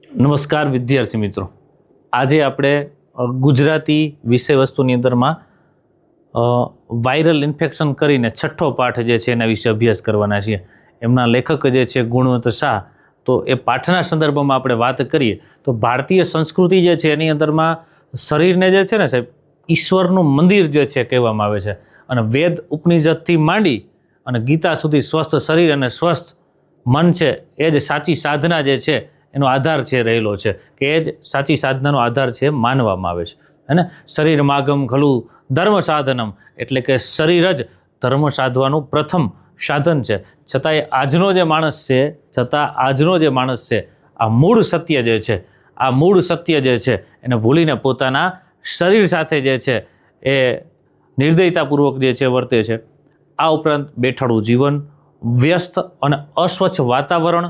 નમસ્કાર વિદ્યાર્થી મિત્રો, આજે આપણે ગુજરાતી વિષય વસ્તુની અંદરમાં વાયરલ ઇન્ફેક્શન કરીને છઠ્ઠો પાઠ જે છે એના વિશે અભ્યાસ કરવાના છીએ. એમના લેખક જે છે ગુણવંત શાહ. તો એ પાઠના સંદર્ભમાં આપણે વાત કરીએ તો ભારતીય સંસ્કૃતિ જે છે એની અંદરમાં શરીરને જે છે ને સાહેબ ઈશ્વરનું મંદિર જે છે કહેવામાં આવે છે. અને વેદ ઉપનિષદથી માંડી અને ગીતા સુધી સ્વસ્થ શરીર અને સ્વસ્થ મન છે એ જ સાચી સાધના જે છે એનો આધાર છે રહેલો છે, કે એ જ સાચી સાધનાનો આધાર છે માનવામાં આવે છે. હે શરીર માગમ ખલું ધર્મ સાધનમ, એટલે કે શરીર જ ધર્મ સાધવાનું પ્રથમ સાધન છે. છતાંય આજનો જે માણસ છે આ મૂળ સત્ય જે છે એને ભૂલીને પોતાના શરીર સાથે જે છે એ નિર્દયતાપૂર્વક જે છે વર્તે છે. આ ઉપરાંત બેઠાડું જીવન, વ્યસ્ત અને અસ્વચ્છ વાતાવરણ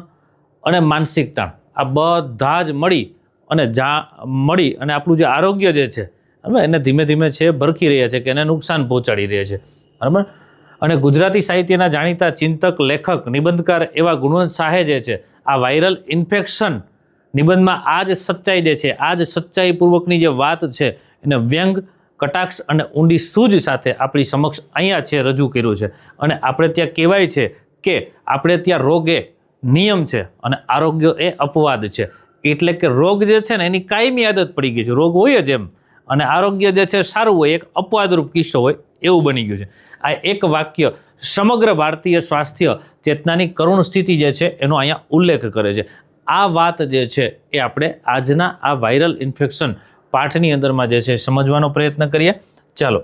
અને માનસિક તાણ, આ બધા જ મળી અને આપણું જે આરોગ્ય જે છે બરાબર એને ધીમે ધીમે છે ભરખી રહ્યા છે, કે એને નુકસાન પહોંચાડી રહ્યા છે. બરાબર. અને ગુજરાતી સાહિત્યના જાણીતા ચિંતક, લેખક, નિબંધકાર એવા ગુણવંત શાહે જે છે આ વાયરલ ઇન્ફેક્શન નિબંધમાં આ જ સચ્ચાઈ જે છે, આ જ સચ્ચાઈપૂર્વકની જે વાત છે એને વ્યંગ, કટાક્ષ અને ઊંડી સૂઝ સાથે આપણી સમક્ષ અહીંયા છે રજૂ કર્યું છે. અને આપણે ત્યાં કહેવાય છે કે આપણે ત્યાં રોગ એ નિયમ છે અને આરોગ્ય એ અપવાદ છે. એટલે કે રોગ જે છે ને એની કાયમી આદત પડી ગઈ છે, રોગ હોય જ એમ, અને આરોગ્ય જે છે સારું હોય, એક અપવાદરૂપ કિસ્સો હોય એવું બની ગયું છે. આ એક વાક્ય સમગ્ર ભારતીય સ્વાસ્થ્ય ચેતનાની કરુણ સ્થિતિ જે છે એનો અહીંયા ઉલ્લેખ કરે છે. આ વાત જે છે એ આપણે આજના આ વાયરલ ઇન્ફેક્શન પાઠની અંદરમાં જે છે સમજવાનો પ્રયત્ન કરીએ. ચાલો,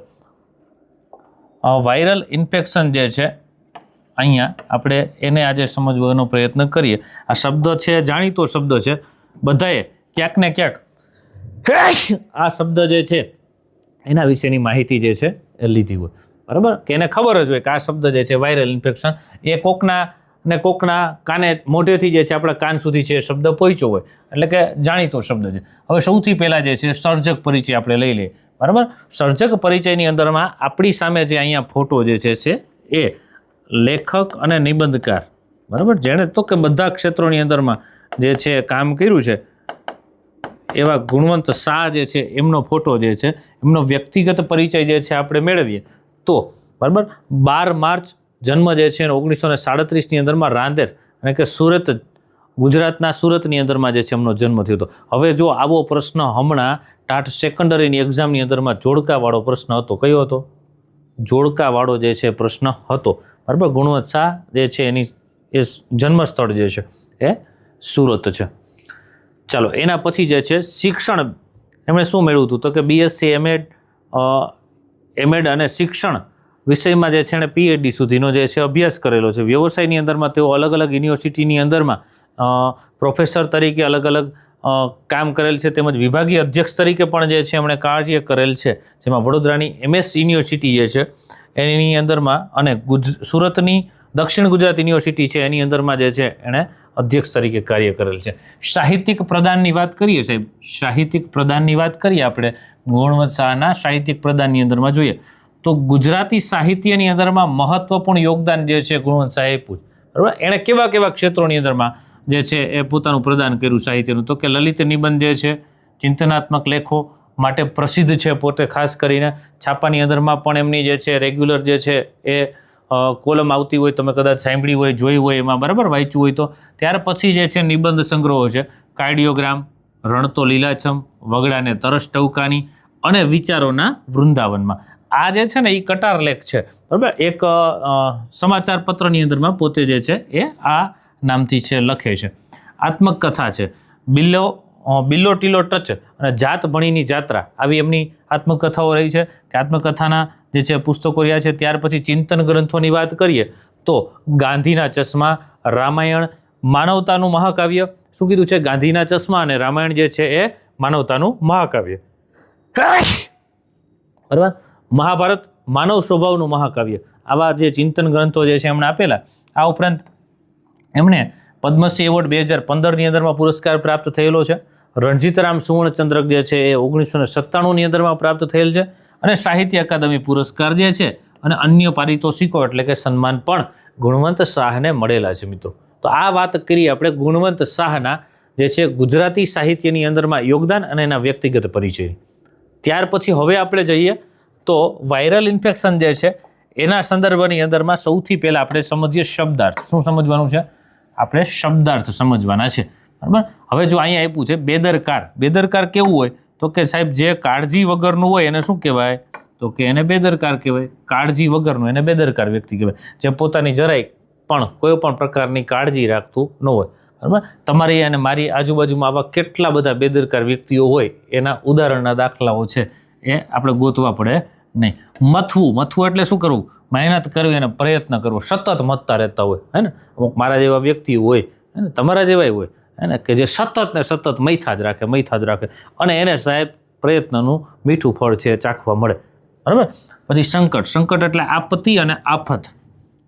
વાયરલ ઇન્ફેક્શન જે છે અહીંયા આપણે એને આજે સમજવાનો પ્રયત્ન કરીએ. આ શબ્દ છે જાણીતો શબ્દ છે, બધાએ ક્યાંક ને ક્યાંક આ શબ્દ જે છે એના વિશેની માહિતી જે છે એ લીધી હોય. બરાબર, કે એને ખબર જ હોય કે આ શબ્દ જે છે વાયરલ ઇન્ફેક્શન એ કોકના કાને મોઢેથી જે છે આપણા કાન સુધી છે શબ્દ પહોંચ્યો હોય, એટલે કે જાણીતો શબ્દ છે. હવે સૌથી પહેલાં જે છે સર્જક પરિચય આપણે લઈ લઈએ. બરાબર, સર્જક પરિચયની અંદરમાં આપણી સામે જે અહીંયા ફોટો જે છે એ લેખક અને નિબંધકાર, બરાબર, જેણે તો કે બધા ક્ષેત્રોની અંદરમાં જે છે કામ કર્યું છે એવા ગુણવંત શાહ જે છે એમનો ફોટો જે છે, એમનો વ્યક્તિગત પરિચય જે છે આપણે મેળવીએ તો બરાબર 12 માર્ચ જન્મ જે છે 1937ની અંદરમાં રાંદેર, અને કે સુરત, ગુજરાતના સુરતની અંદરમાં જે છે એમનો જન્મ થયો હતો. હવે જો આવો પ્રશ્ન હમણાં ટાટ સેકન્ડરીની એક્ઝામની અંદરમાં જોડકાવાળો પ્રશ્ન હતો, કયો હતો? જોડકાવાળો જે છે પ્રશ્ન હતો. બરાબર, ગુણવંત શાહ જે છે એની એ જન્મસ્થળ જે છે એ સુરત છે. ચાલો, એના પછી જે છે શિક્ષણ એમણે શું મેળવ્યું હતું? તો કે બીએસસી, એમએડ અને શિક્ષણ વિષયમાં જે છે એણે પીએચડી સુધીનો જે છે અભ્યાસ કરેલો છે. વ્યવસાયની અંદરમાં તેઓ અલગ અલગ યુનિવર્સિટીની અંદરમાં પ્રોફેસર તરીકે અલગ અલગ કામ કરેલ છે, તેમજ વિભાગીય અધ્યક્ષ તરીકે પણ જે છે એમણે કાર્ય કરેલ છે. જેમાં વડોદરાની MS યુનિવર્સિટી જે છે એની અંદરમાં અને સુરતની દક્ષિણ ગુજરાત યુનિવર્સિટી છે એની અંદરમાં જે છે એણે અધ્યક્ષ તરીકે કાર્ય કરેલ છે. સાહિત્યિક પ્રદાનની વાત કરીએ સાહેબ, સાહિત્યિક પ્રદાનની વાત કરીએ આપણે ગુણવંત શાહના સાહિત્યિક પ્રદાનની અંદરમાં જોઈએ તો ગુજરાતી સાહિત્યની અંદરમાં મહત્વપૂર્ણ યોગદાન જે છે ગુણવંત શાહે આપ્યું. બરાબર, એણે કેવા ક્ષેત્રોની અંદરમાં જે છે એ પોતાનું પ્રદાન કર્યું સાહિત્યનું? તો કે લલિત નિબંધ જે છે, ચિંતનાત્મક લેખો માટે પ્રસિદ્ધ છે પોતે, ખાસ કરીને છાપાની અંદરમાં પણ એમની જે છે રેગ્યુલર જે છે એ કોલમ આવતી હોય, તમે કદાચ સાંભળી હોય, જોઈ હોય, એમાં બરાબર વાંચ્યું હોય તો. ત્યાર પછી જે છે નિબંધ સંગ્રહો છે, કાર્ડિયોગ્રામ, રણતો લીલાછમ, વગડાને તરસ ટવકાની અને વિચારોના વૃંદાવનમાં. આ જે છે ને એ કટાર લેખ છે. બરાબર, એક સમાચાર પત્રની અંદરમાં પોતે જે છે એ આ નામથી છે લખે છે. આત્મકથા છે, બિલ્લો ટીલો ટચ અને જાત ભણીની જાત્રા, આવી એમની આત્મકથાઓ રહી છે, કે આત્મકથાના જે છે પુસ્તકો રહ્યા છે. ત્યાર પછી ચિંતન ગ્રંથોની વાત કરીએ તો ગાંધીના ચશ્મા, રામાયણ, માનવતાનું મહાકાવ્ય. શું કીધું છે? ગાંધીના ચશ્મા અને રામાયણ જે છે એ માનવતાનું મહાકાવ્ય. બરાબર, મહાભારત માનવ સ્વભાવનું મહાકાવ્ય. આવા જે ચિંતન ગ્રંથો જે છે એમણે આપેલા. આ ઉપરાંત એમણે પદ્મશ્રી એવોર્ડ 2015ની અંદરમાં પુરસ્કાર પ્રાપ્ત થયેલો છે. રણજીતરામ સુવર્ણચંદ્રક જે છે એ 1997ની અંદરમાં પ્રાપ્ત થયેલ છે. અને સાહિત્ય અકાદમી પુરસ્કાર જે છે અને અન્ય પારિતોષિકો એટલે કે સન્માન પણ ગુણવંત શાહને મળેલા છે મિત્રો. તો આ વાત કરી આપણે ગુણવંત શાહના જે છે ગુજરાતી સાહિત્યની અંદરમાં યોગદાન અને એના વ્યક્તિગત પરિચય. ત્યાર પછી હવે આપણે જઈએ તો વાયરલ ઇન્ફેક્શન જે છે એના સંદર્ભની અંદરમાં સૌથી પહેલાં આપણે સમજીએ શબ્દાર્થ. શું સમજવાનું છે? આપણે શબ્દાર્થ સમજવાના છે. બરાબર. હવે જો અહીંયા આપ્યું છે બેદરકાર. બેદરકાર કેવું હોય તો કે સાહેબ જે કાળજી વગરનું હોય એને શું કહેવાય? તો કે એને બેદરકાર કહેવાય. કાળજી વગરનું એને બેદરકાર વ્યક્તિ કહેવાય. જે પોતાની જરાય પણ કોઈ પણ પ્રકારની કાળજી રાખતું ન હોય. બરાબર. તમારી અને મારી આજુબાજુમાં આવા કેટલા બધા બેદરકાર વ્યક્તિઓ હોય એના ઉદાહરણના દાખલાઓ છે એ આપણે ગોતવા પડે નહીં. મથવું. મથવું એટલે શું કરવું? મહેનત કરવી અને પ્રયત્ન કરવો. સતત મથતા રહેતા હોય હે ને. અમુક મારા જેવા વ્યક્તિઓ હોય હે ને, તમારા જેવા હોય હે ને, કે જે સતત ને સતત મૈથા જ રાખે અને એને સાહેબ પ્રયત્નનું મીઠું ફળ છે ચાખવા મળે. બરાબર. પછી સંકટ. સંકટ એટલે આપત્તિ અને આફત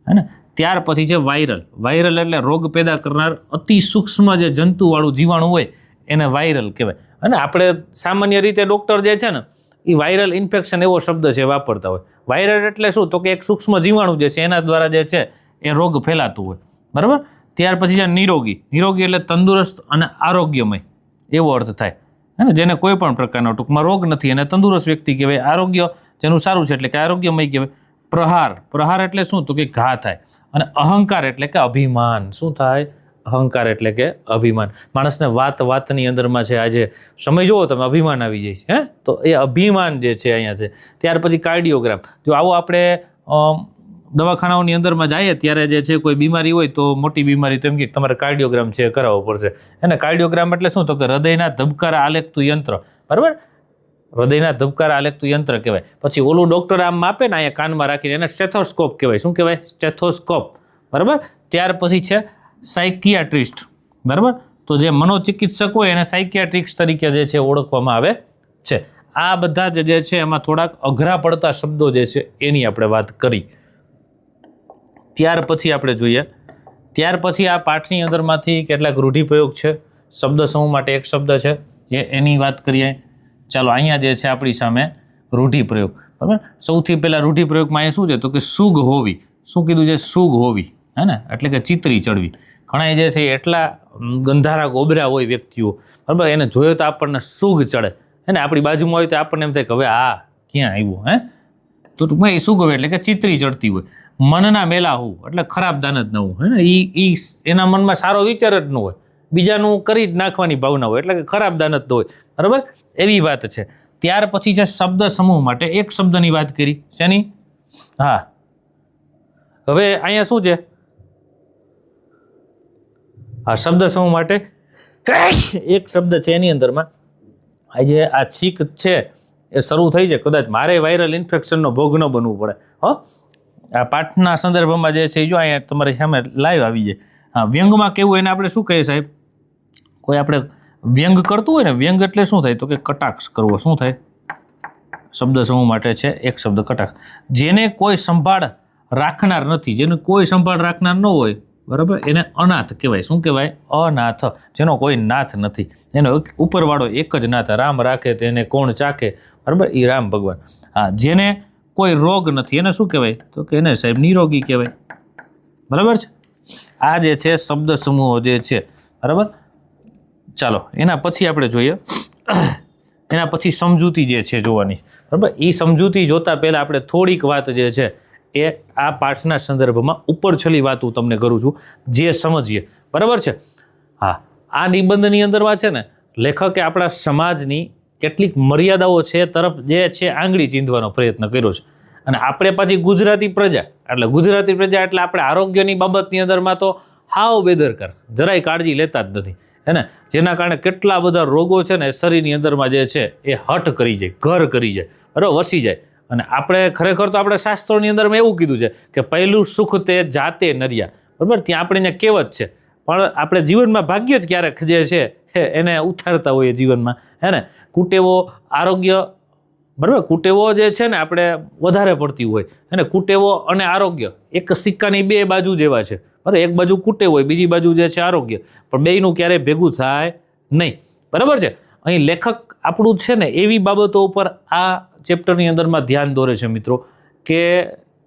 હે ને. ત્યાર પછી છે વાયરલ. વાયરલ એટલે રોગ પેદા કરનાર અતિ સૂક્ષ્મ જે જંતુવાળું જીવાણું હોય એને વાયરલ કહેવાય. અને આપણે સામાન્ય રીતે ડૉક્ટર જે છે ને એ વાયરલ ઇન્ફેક્શન એવો શબ્દ છે વાપરતા હોય. વાયરલ એટલે શું? તો કે એક સૂક્ષ્મ જીવાણું જે છે એના દ્વારા જે છે એ રોગ ફેલાતું હોય. બરાબર. ત્યાર પછી છે નિરોગી. નિરોગી એટલે તંદુરસ્ત અને આરોગ્યમય એવો અર્થ થાય હે ને. જેને કોઈ પણ પ્રકારનો ટૂંકમાં રોગ નથી અને તંદુરસ્ત વ્યક્તિ કહેવાય. આરોગ્ય જેનું સારું છે એટલે કે આરોગ્યમય કહેવાય. પ્રહાર. પ્રહાર એટલે શું? તો કે ઘા થાય. અને અહંકાર એટલે કે અભિમાન. શું થાય? અહંકાર એટલે કે અભિમાન. માણસને વાતની અંદરમાં છે આજે સમય જુઓ તમે અભિમાન આવી જાય છે હે. તો એ અભિમાન જે છે અહીંયા છે. ત્યાર પછી કાર્ડિયોગ્રામ. જો આવો આપણે દવાખાનાઓની અંદરમાં જઈએ ત્યારે જે છે કોઈ બીમારી હોય તો મોટી બીમારી તો એમ કે તમારે કાર્ડિયોગ્રામ છે કરાવવો પડશે એને. કાર્ડિયોગ્રામ એટલે શું? તો કે હૃદયના ધબકારા આલેખતું યંત્ર. બરાબર. હૃદયના ધબકારા આલેખતું યંત્ર કહેવાય. પછી ઓલું ડૉક્ટર આમ માપે ને અહીંયા કાનમાં રાખીને એને સ્ટેથોસ્કોપ કહેવાય. શું કહેવાય? સ્ટેથોસ્કોપ. બરાબર. ત્યાર પછી છે સાયકિયાટ્રિસ્ટ. બરાબર. તો જે મનોચિકિત્સક હોય એને સાયકિયાટ્રિસ્ટ તરીકે જે છે ઓળખવામાં આવે છે. આ બધા જે છે એમાં થોડાક અઘરા પડતા શબ્દો જે છે એની આપણે વાત કરી. ત્યાર પછી આપણે જોઈએ. ત્યાર પછી આ પાઠની અંદરમાંથી કેટલાક રૂઢિપ્રયોગ છે. શબ્દ સમૂહ માટે એક શબ્દ છે જે એની વાત કરીએ. ચાલો અહીંયા જે છે આપણી સામે રૂઢિપ્રયોગ. બરાબર. સૌથી પહેલાં રૂઢિપ્રયોગમાં અહીંયા શું છે? તો કે સુગ હોવી. શું કીધું છે? સુગ હોવી હે ને. એટલે કે ચિતરી ચડવી. ઘણા જે છે એટલા ગંધારા ગોબરા હોય વ્યક્તિઓ. બરાબર. એને જોયો તો આપણને સુગ ચડે હે ને. આપણી બાજુમાં હોય તો આપણને એમ થાય કે હવે આ ક્યાં આવ્યું હે. તો ટૂંકમાં એ સુગ હોય એટલે કે ચિતરી ચડતી હોય. મનના મેલા હોવું એટલે ખરાબ દાન જ ન હોવું હે ને. એ એના મનમાં સારો વિચાર જ ન હોય. બીજાનું કરી જ નાખવાની ભાવના હોય એટલે કે ખરાબ દાન જ ન હોય. બરાબર. એવી વાત છે. ત્યાર પછી છે શબ્દ સમૂહ માટે એક શબ્દની વાત કરી. શેની? હા. હવે અહીંયા શું છે? આ શબ્દ સમૂહ માટે એક શબ્દ છે એની અંદરમાં આજે આ છીક છે એ શરૂ થઈ છે. કદાચ મારે વાયરલ ઇન્ફેક્શનનો ભોગ ન બનવું પડે હો. આ પાઠના સંદર્ભમાં જે છે જો અહીંયા તમારી સામે લાઈવ આવી જાય. હા. વ્યંગમાં કેવું એને આપણે શું કહીએ સાહેબ? કોઈ આપણે વ્યંગ કરતું હોય ને, વ્યંગ એટલે શું થાય? તો કે કટાક્ષ કરવો. શું થાય? શબ્દ સમૂહ માટે છે એક શબ્દ કટાક્ષ. જેને કોઈ સંભાળ રાખનાર નથી, જેને કોઈ સંભાળ રાખનાર ન હોય બરાબર એને અનાથ કહેવાય. શું કહેવાય? અનાથ. જેનો કોઈ નાથ નથી. એનો ઉપરવાળો એક જ નાથ. રામ રાખે તેને કોણ ચાખે. બરાબર. એ રામ ભગવાન. હા. જેને કોઈ રોગ નથી એને શું કહેવાય? તો કે એને સાહેબ નિરોગી કહેવાય. બરાબર છે. આ જે છે શબ્દ સમૂહો જે છે. બરાબર. ચાલો એના પછી આપણે જોઈએ. એના પછી સમજૂતી જે છે જોવાની. બરાબર. એ સમજૂતી જોતા પહેલાં આપણે થોડીક વાત જે છે એ આ પાઠના સંદર્ભમાં ઉપરછલી વાત હું તમને કરું છું જે સમજીએ. બરાબર છે. હા. આ નિબંધની અંદરમાં છે ને લેખકે આપણા સમાજની કેટલીક મર્યાદાઓ છે તરફ જે છે આંગળી ચીંધવાનો પ્રયત્ન કર્યો છે. અને આપણે પાછી ગુજરાતી પ્રજા એટલે આપણે આરોગ્યની બાબતની અંદરમાં તો હાવ બેદરકાર, જરાય કાળજી લેતા જ નથી હે ને. જેના કારણે કેટલા બધા રોગો છે ને શરીરની અંદરમાં જે છે એ હટ કરી જાય, ઘર કરી જાય, બરાબર, વસી જાય. અને આપણે ખરેખર તો આપણે શાસ્ત્રોની અંદરમાં એવું કીધું છે કે પહેલું સુખ તે જાતે નર્યા. બરાબર. ત્યાં આપણે કહેવત છે. પણ આપણે જીવનમાં ભાગ્યે જ ક્યારેક જે છે એને ઉતારતા હોઈએ જીવનમાં હે ને. કુટેવો આરોગ્ય. બરાબર. કુટેવો જે છે ને આપણે વધારે પડતી હોય હે ને. કુટેવો અને આરોગ્ય એક સિક્કાની બે બાજુ જેવા છે. બરાબર. એક બાજુ કુટેવ હોય, બીજી બાજુ જે છે આરોગ્ય. પણ બેયનું ક્યારેય ભેગું થાય નહીં. બરાબર છે. અહીં લેખક આપણું છે ને એવી બાબતો ઉપર આ ચેપ્ટરની અંદરમાં ધ્યાન દોરે છે મિત્રો કે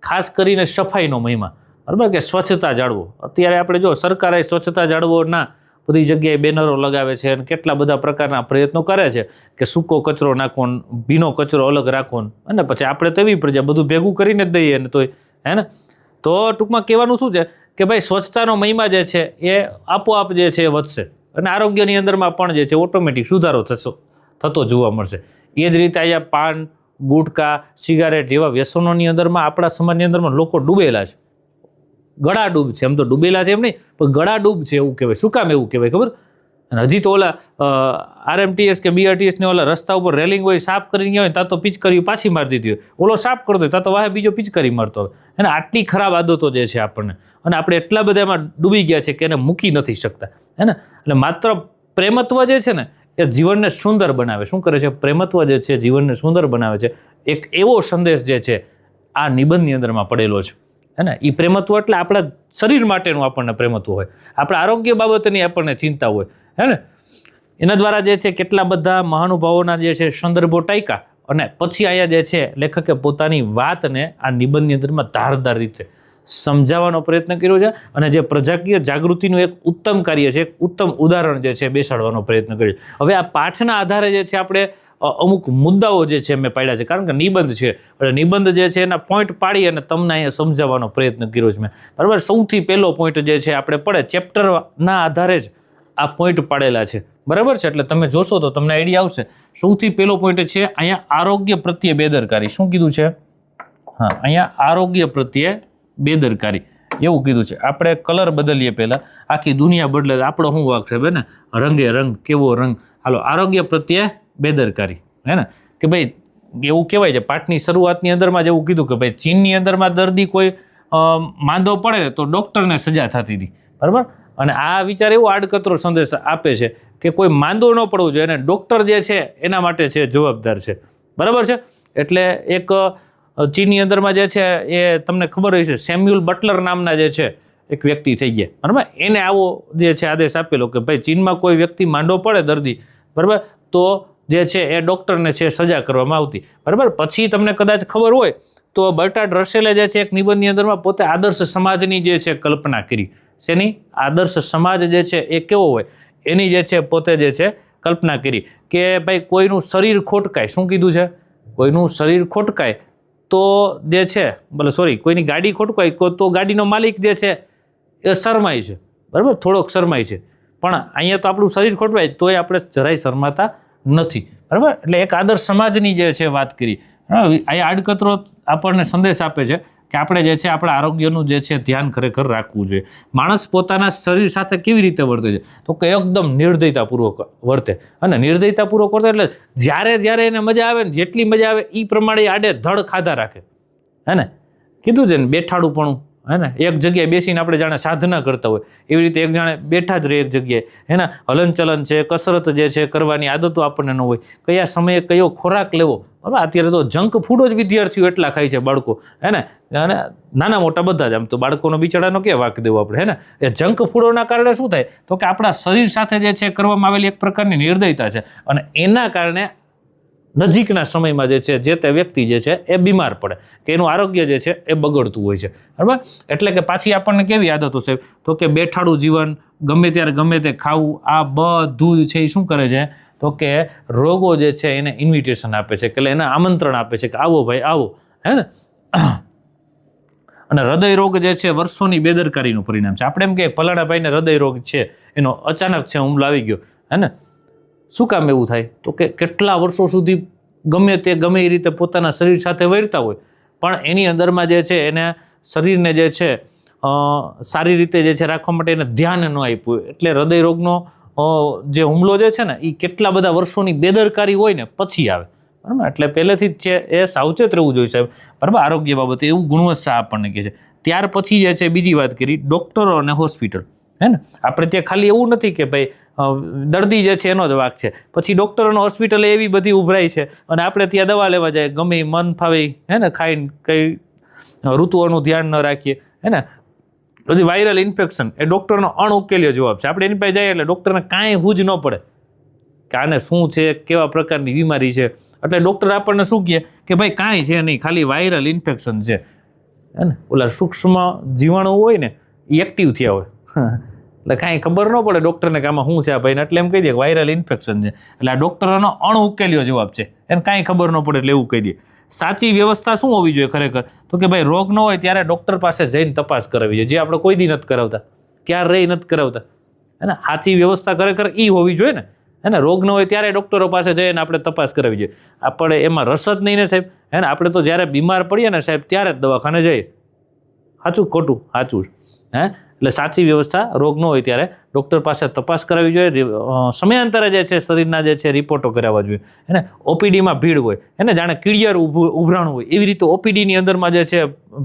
ખાસ કરીને સફાઈનો મહિમા. બરાબર. કે સ્વચ્છતા જાળવો. અત્યારે આપણે જો સરકારે સ્વચ્છતા જાળવો ના બધી જગ્યાએ બેનરો લગાવે છે અને કેટલા બધા પ્રકારના પ્રયત્નો કરે છે કે સૂકો કચરો નાખવો, ભીનો કચરો અલગ રાખવો, અને પછી આપણે તો એવી પ્રજા બધું ભેગું કરીને જ દઈએ ને તોય, હે ને. તો ટૂંકમાં કહેવાનું શું છે કે ભાઈ સ્વચ્છતાનો મહિમા જે છે એ આપોઆપ જે છે એ વધશે અને આરોગ્યની અંદરમાં પણ જે છે ઓટોમેટિક સુધારો થતો જોવા મળશે. એ જ રીતે અહીંયા પાન, ગુટકા, સિગારેટ જેવા વ્યસનોની અંદરમાં આપણા સમાજની અંદરમાં લોકો ડૂબેલા છે, ગળાડૂબ છે. એમ તો ડૂબેલા છે એમ નહીં, પણ ગળાડૂબ છે એવું કહેવાય. શું કામ એવું કહેવાય ખબર? અને હજી તો ઓલા RMTS કે BRTS ને ઓલા રસ્તા ઉપર રેલિંગ હોય, સાફ કરીને ગયા હોય ત્યાં તો પિચકારી પાછી મારી દીધી હોય, ઓલો સાફ કરતો હોય ત્યાં તો વાહે બીજો પિચકારી મારતો હોય. અને આટલી ખરાબ આદતો જે છે આપણને, અને આપણે એટલા બધા એમાં ડૂબી ગયા છે કે એને મૂકી નથી શકતા, હે ને. એટલે માત્ર પ્રેમત્વ જે છે ને એ જીવનને સુંદર બનાવે. શું કરે છે? પ્રેમત્વ જે છે જીવનને સુંદર બનાવે છે. એક એવો સંદેશ જે છે આ નિબંધની અંદરમાં પડેલો છે, હે ને. એ પ્રેમત્વ એટલે આપણા શરીર માટેનું આપણને પ્રેમત્વ હોય, આપણા આરોગ્ય બાબતની આપણને ચિંતા હોય, હે ને. એના દ્વારા જે છે કેટલા બધા મહાનુભાવોના જે છે સંદર્ભો ટાંક્યા અને પછી અહીંયા જે છે લેખકે પોતાની વાતને આ નિબંધની અંદરમાં ધારદાર રીતે સમજાવવાનો પ્રયત્ન કર્યો છે અને જે પ્રજાકીય જાગૃતિનું એક ઉત્તમ કાર્ય છે, એક ઉત્તમ ઉદાહરણ જે છે બેસાડવાનો પ્રયત્ન કર્યો. હવે આ પાઠના આધારે જે છે આપણે અમુક મુદ્દાઓ જે છે મેં પાડ્યા છે, કારણ કે નિબંધ છે એટલે નિબંધ જે છે એના પોઈન્ટ પાડી અને તમને અહીંયા સમજાવવાનો પ્રયત્ન કર્યો છે મેં, બરાબર. સૌથી પહેલો પોઈન્ટ જે છે આપણે પડે ચેપ્ટરના આધારે જ આ પોઈન્ટ પાડેલા છે, બરાબર છે. એટલે તમે જોશો તો તમને આઈડિયા આવશે. સૌથી પહેલો પોઈન્ટ છે અહીંયા આરોગ્ય પ્રત્યે બેદરકારી. શું કીધું છે? હા, અહીંયા આરોગ્ય પ્રત્યે બેદરકારી એવું કીધું છે. આપણે કલર બદલીએ પહેલાં, આખી દુનિયા બદલે, આપણો શું વાક છે ને, રંગે રંગ, કેવો રંગ. હાલો, આરોગ્ય પ્રત્યે બેદરકારી, હે ને. કે ભાઈ એવું કહેવાય છે પાઠની શરૂઆતની અંદરમાં જ એવું કીધું કે ભાઈ ચીનની અંદરમાં દર્દી કોઈ માંદો પડે તો ડૉક્ટરને સજા થતી હતી, બરાબર. અને આ વિચાર એવો આડકતરો સંદેશ આપે છે કે કોઈ માંદો ન પડવું જોઈએ અને ડૉક્ટર જે છે એના માટે છે જવાબદાર છે, બરાબર છે. એટલે એક ચીનની અંદરમાં જે છે એ તમને ખબર હોય છે સેમ્યુઅલ બટલર નામના જે છે એક વ્યક્તિ થઈ ગયા, બરાબર. એને આવો જે છે આદેશ આપેલો કે ભાઈ ચીનમાં કોઈ વ્યક્તિ માંદો પડે દર્દી, બરાબર, તો જે છે એ ડૉક્ટરને છે સજા કરવામાં આવતી, બરાબર. પછી તમને કદાચ ખબર હોય તો બર્ટ્રાન્ડ રસેલે જે છે એક નિબંધની અંદરમાં પોતે આદર્શ સમાજની જે છે કલ્પના કરી. શેની? આદર્શ સમાજ જે છે એ કેવો હોય એની જે છે પોતે જે છે કલ્પના કરી કે ભાઈ કોઈનું શરીર ખોટકાય. શું કીધું છે? કોઈનું શરીર ખોટકાય તો જે છે કોઈની ગાડી ખોટકાય તો ગાડીનો માલિક જે છે એ શરમાય છે, બરાબર, થોડોક શરમાય છે. પણ અહીંયા તો આપણું શરીર ખોટવાય તોય આપણે જરાય શરમાતા નથી, બરાબર. એટલે એક આદર્શ સમાજની જે છે વાત કરી. અહીંયા આડકતરો આપણને સંદેશ આપે છે કે આપણે જે છે આપણા આરોગ્યનું જે છે ધ્યાન ખરેખર રાખવું જોઈએ. માણસ પોતાના શરીર સાથે કેવી રીતે વર્તે છે? તો કે એકદમ નિર્દયતાપૂર્વક વર્તે. અને નિર્દયતાપૂર્વક વર્તે એટલે જ્યારે એને મજા આવે ને, જેટલી મજા આવે એ પ્રમાણે આડે ધડ ખાધા રાખે, હે ને. કીધું છે ને બેઠાડું પણ, હે ને. એક જગ્યાએ બેસીને આપણે જાણે સાધના કરતા હોય એવી રીતે એક જાણે બેઠા જ રહે એક જગ્યાએ, હે ને. હલનચલન છે, કસરત જે છે કરવાની આદતો આપણને ન હોય, કયા સમયે કયો ખોરાક લેવો. હવે અત્યારે તો જંક ફૂડ જ વિદ્યાર્થીઓ એટલા ખાય છે, બાળકો, હે ને. અને નાના મોટા બધા જ. આમ તો બાળકોનો બિચારાનો કે વાક દેવો આપણે, હે ને. એ જંક ફૂડોના કારણે શું થાય તો કે આપણા શરીર સાથે જે છે કરવામાં આવેલી એક પ્રકારની નિર્દયતા છે અને એના કારણે નજીકના સમયમાં જે છે જે તે વ્યક્તિ જે છે એ બીમાર પડે કે એનું આરોગ્ય જે છે એ બગડતું હોય છે, બરાબર. એટલે કે પાછી આપણને કેવી આદતો છે તો કે બેઠાડું જીવન, ગમે ત્યારે ગમે તે ખાવું, આ બધું જ છે એ શું કરે છે તો કે રોગો જે છે એને ઇન્વિટેશન આપે છે, એટલે એને આમંત્રણ આપે છે કે આવો ભાઈ આવો, હે ને. અને હૃદય રોગ જે છે વર્ષોની બેદરકારીનું પરિણામ છે. આપણે એમ કે ફલાણા ભાઈને હૃદય રોગ છે, એનો અચાનક છે હુમલો આવી ગયો, હે ને. શું કામ એવું થાય તો કે કેટલા વર્ષો સુધી ગમે એ રીતે પોતાના શરીર સાથે વર્તા હોય પણ એની અંદરમાં જે છે એને શરીરને જે છે સારી રીતે જે છે રાખવા માટે એને ધ્યાન ન આપ્યું, એટલે હૃદય રોગનો જે હુમલો જે છે ને એ કેટલા બધા વર્ષોની બેદરકારી હોય ને પછી આવે, બરાબર. એટલે પહેલેથી જ છે એ સાવચેત રહેવું જોઈએ સાહેબ, બરાબર, આરોગ્ય બાબતે. એવું ગુણવત્તા આપણને કહે છે. ત્યાર પછી જે છે બીજી વાત કરી ડૉક્ટરો અને હોસ્પિટલ, હે ને. આપણે ત્યાં ખાલી એવું નથી કે ભાઈ દર્દી જે છે એનો જ વાક છે, પછી ડૉક્ટર અને હોસ્પિટલ એવી બધી ઉભરાઈ છે અને આપણે ત્યાં દવા લેવા જાય ગમે મન ફાવે, હે ને, ખાઈને કંઈ ઋતુઓનું ધ્યાન ન રાખીએ, હે ને. પછી વાયરલ ઇન્ફેક્શન એ ડૉક્ટરનો અણઉકેલ્યો જવાબ છે. આપણે એની પાસે જઈએ એટલે ડૉક્ટરને કાંઈ હુજ ન પડે કે આને શું છે, કેવા પ્રકારની બીમારી છે. એટલે ડૉક્ટર આપણને શું કહે કે ભાઈ કાંઈ છે નહીં, ખાલી વાયરલ ઇન્ફેક્શન છે, હે ને. ઓલા સૂક્ષ્મ જીવાણુ હોય ને એ એક્ટિવ થયા હોય એટલે કાંઈ ખબર ન પડે ડૉક્ટરને કે આમાં શું છે આ ભાઈને, એટલે એમ કહી દે કે વાયરલ ઇન્ફેક્શન છે. એટલે આ ડૉક્ટરનો અણઉકેલ્યો જવાબ છે, એને કાંઈ ખબર ન પડે એટલે એવું કહી દે. સાચી વ્યવસ્થા શું હોવી જોઈએ ખરેખર? તો કે ભાઈ રોગ ન હોય ત્યારે ડૉક્ટર પાસે જઈને તપાસ કરાવવી જોઈએ, જે આપણે કોઈ દી નથી કરાવતા, ક્યારેય નથી કરાવતા. હે ને, સાચી વ્યવસ્થા ખરેખર એ હોવી જોઈએ ને. હે ને, રોગ ન હોય ત્યારે ડૉક્ટરો પાસે જઈને આપણે તપાસ કરાવવી જોઈએ. આપણે એમાં રસ જ નહીં ને સાહેબ. હે ને, આપણે તો જ્યારે બીમાર પડીએ ને સાહેબ ત્યારે જ દવાખાને જઈએ. સાચું ખોટું? સાચું. હે, એટલે સાચી વ્યવસ્થા રોગ ન હોય ત્યારે ડૉક્ટર પાસે તપાસ કરાવવી જોઈએ. સમયાંતરે જે છે શરીરના જે છે રિપોર્ટો કરાવવા જોઈએ. એને ઓપીડીમાં ભીડ હોય, એને જાણે કીડિયાર ઉભરાણું હોય એવી રીતે ઓપીડીની અંદરમાં જે છે